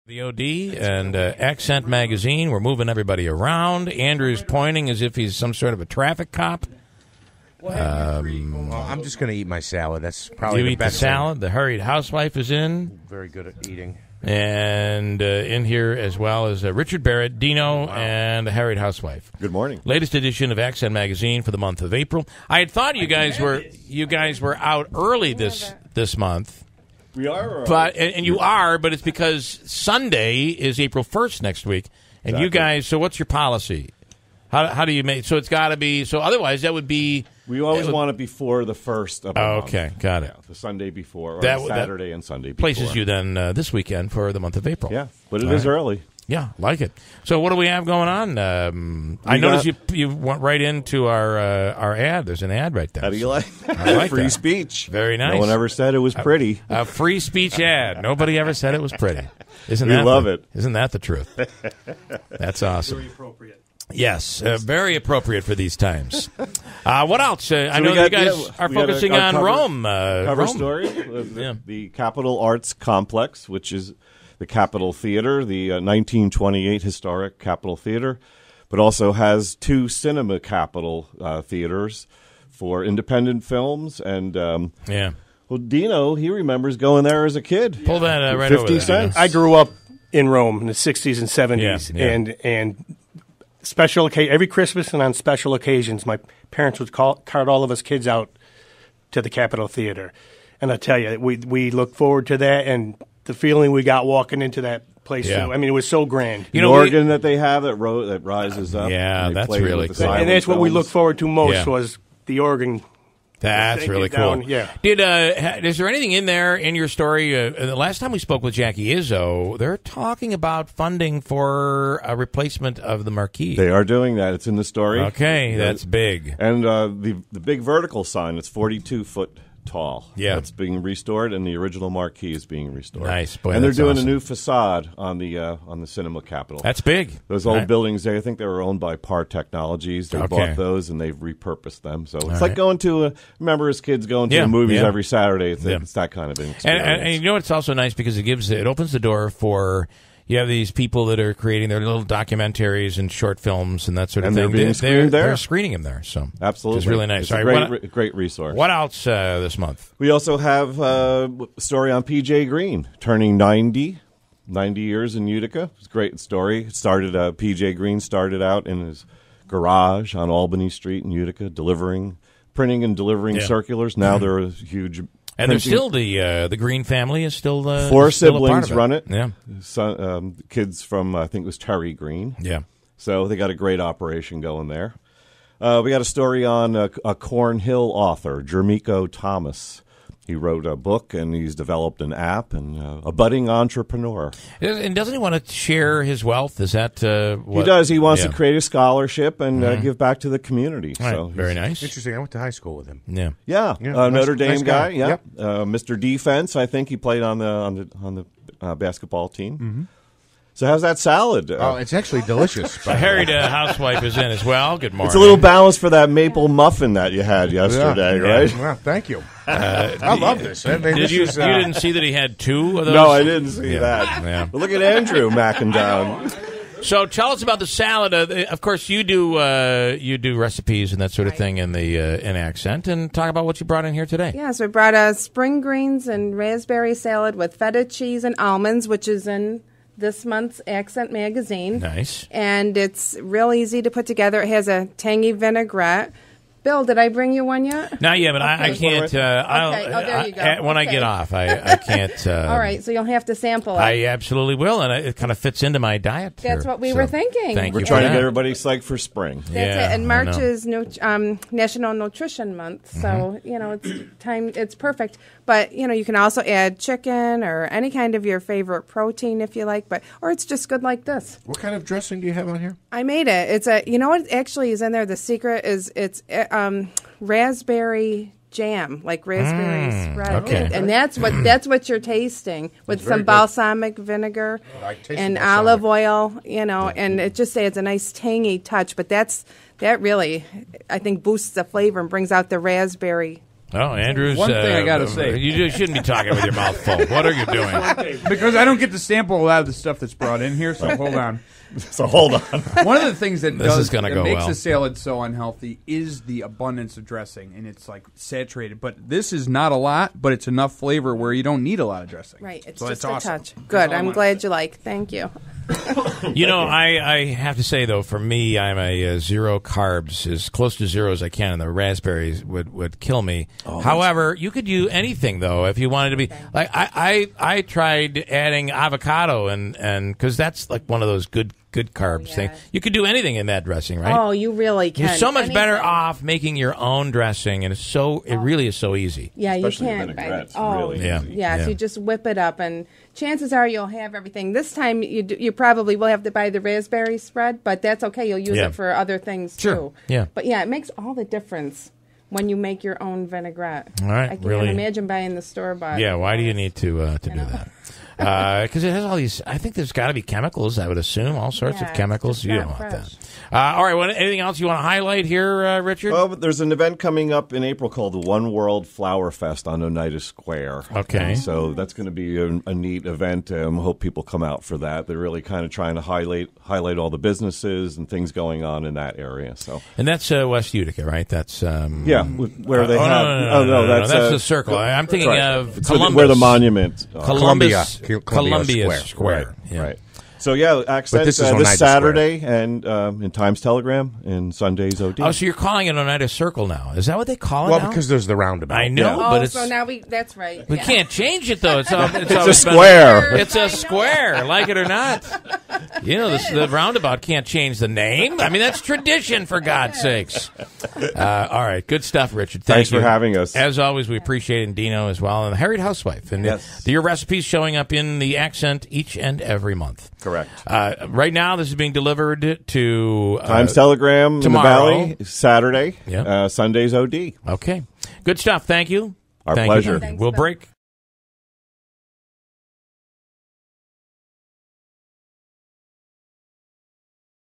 The OD and Accent Magazine. We're moving everybody around. Andrew's pointing as if he's some sort of a traffic cop. Well, I'm just going to eat my salad. That's probably the best. You eat the salad. The Harried Housewife is in. Very good at eating. And in here as well as Richard Barrett, Dino, and the Harried Housewife. Good morning. Latest edition of Accent Magazine for the month of April. I had thought you guys were out early this month. We are, but and you are, but it's because Sunday is April 1st next week, and you guys. So, what's your policy? How do you make? So it's got to be. So otherwise, that would be. We always want it before the first of the month. Okay, got it. Yeah, the Sunday before, or Saturday and Sunday before. Places you then this weekend for the month of April. Yeah, but it is early. Yeah, like it. So what do we have going on? I noticed you went right into our ad. There's an ad right there. How do you like? I like free that. Speech. Very nice. No one ever said it was pretty. A free speech ad. Nobody ever said it was pretty. We love it. Isn't that the truth? That's awesome. Very appropriate. Yes, very appropriate for these times. What else? I know you guys are focusing on Rome. Cover Rome. story. The Capitol Arts Complex, which is the Capitol Theater, the 1928 historic Capitol Theater, but also has two cinema Capitol theaters for independent films. And well, Dino, he remembers going there as a kid. Pull that right 50 over there. cents. I grew up in Rome in the 60s and 70s, and special every Christmas and on special occasions, my parents would cart all of us kids out to the Capitol Theater. And I tell you, we look forward to that, and the feeling we got walking into that place. Yeah. I mean, it was so grand. The organ that they have that rises up. Yeah, that's really cool. And that's what we look forward to most was the organ. That's really cool. Down, yeah. Is there anything in there in your story? The last time we spoke with Jackie Izzo, they're talking about funding for a replacement of the marquee. They are doing that. It's in the story. Okay, that's big. And the big vertical sign, it's 42 foot tall. Yeah. That's being restored, and the original marquee is being restored. Nice. Boy, and they're doing awesome. a new facade on the Cinema Capitol. That's big. Those old buildings there, I think they were owned by Par Technologies. They bought those, and they've repurposed them. So it's like going to remember as kids going to the movies every Saturday. It's that kind of an experience. And you know it's also nice because it opens the door for. You have these people that are creating their little documentaries and short films and that sort of thing. They're screening them there, so absolutely, it's really nice. It's a great resource. What else this month? We also have a story on PJ Green turning 90 years in Utica. It's a great story. PJ Green started out in his garage on Albany Street in Utica, printing and delivering circulars. Now they're a huge. And there's still the Green family is still four still siblings a part of it. run it. Yeah, kids from I think it was Terry Green. Yeah, so they got a great operation going there. We got a story on a Cornhill author, Jermico Thomas. He wrote a book and he's developed an app and a budding entrepreneur. And doesn't he want to share his wealth? Is that what he does? He wants to create a scholarship and give back to the community. Right. So very nice. Interesting. I went to high school with him. Yeah. Notre Dame nice guy. Yeah, yep. Mr. Defense. I think he played on the basketball team. Mm-hmm. So how's that salad? It's actually delicious. The Harried Housewife is in as well. Good morning. It's a little balance for that maple muffin that you had yesterday, right? Well, thank you. I love this. You didn't see that he had two of those? No, I didn't see that. Yeah. But look at Andrew macking down. So tell us about the salad. Of course, you do recipes and that sort of thing in Accent, and talk about what you brought in here today. Yeah, so I brought a spring greens and raspberry salad with feta cheese and almonds, which is in this month's Accent magazine. Nice. And it's real easy to put together. It has a tangy vinaigrette. Bill, did I bring you one yet? Not yet, but I can't. There you go. When I get off, I can't. All right, so you'll have to sample it. I absolutely will, and it kind of fits into my diet. That's what we were thinking. Thank We're you trying for to that. get everybody psyched for spring. That's it. And March is National Nutrition Month, so it's perfect. But you can also add chicken or any kind of your favorite protein if you like, or it's just good like this. What kind of dressing do you have on here? I made it. It's what actually is in there. The secret is it's raspberry jam, like raspberry spread, okay. and that's what you're tasting with some balsamic vinegar and olive oil, and it just adds a nice tangy touch. But that really, I think, boosts the flavor and brings out the raspberry Oh, Andrew's. One thing I gotta say. You shouldn't be talking with your mouth full. What are you doing? Because I don't get to sample a lot of the stuff that's brought in here, so hold on. So hold on. One of the things that makes well. a salad so unhealthy is the abundance of dressing, and it's like saturated. But this is not a lot, but it's enough flavor where you don't need a lot of dressing. Right, it's so just awesome. a touch. Good, I'm glad you like. Thank you. You know, I have to say, though, for me, I'm a zero carbs, as close to zero as I can, and the raspberries would kill me. However, you could do anything, though, if you wanted to be. Like, I tried adding avocado, and because that's like one of those good carbs things. You could do anything in that dressing, right? Oh, you really can. You're so much better off making your own dressing, and it really is so easy. Yeah, Especially you can. vinaigrettes, Oh, really yeah. easy. Yes, you just whip it up, and chances are you'll have everything. This time you probably will have to buy the raspberry spread, but that's okay. You'll use it for other things too. Yeah. But yeah, it makes all the difference when you make your own vinaigrette. All right, I can't really. imagine buying the store bought. Yeah, why do you need to do that? Because it has all these. I think there's got to be chemicals. I would assume all sorts of chemicals. You don't want that. All right. Anything else you want to highlight here, Richard? Well, there's an event coming up in April called the One World Flower Fest on Oneida Square. Okay. So that's going to be a neat event. I hope people come out for that. They're really kind of trying to highlight all the businesses and things going on in that area. So. And that's West Utica, right? That's where they have. No, that's the circle. I'm thinking of Columbus, where the monument. Columbia Square. Right. Right. So accent this is this Saturday and in Times Telegram and Sunday's OD. Oh, so you're calling it Oneida Circle now? Is that what they call it? Well, now? because there's the roundabout. I know, but it's so now that's right. we can't change it though. It's a square. It's a square, like it or not. You know, the roundabout can't change the name. I mean, that's tradition, for God's sakes. All right, good stuff, Richard. Thanks you for having us. As always, we appreciate it, and Dino as well, and the Harried Housewife. And your recipes showing up in the accent each and every month. Correct. Right now, this is being delivered to Times Telegram tomorrow. in the Valley, Saturday, Yep. Sunday's OD. Okay. Good stuff. Thank you. Our Thank pleasure. You. We'll break.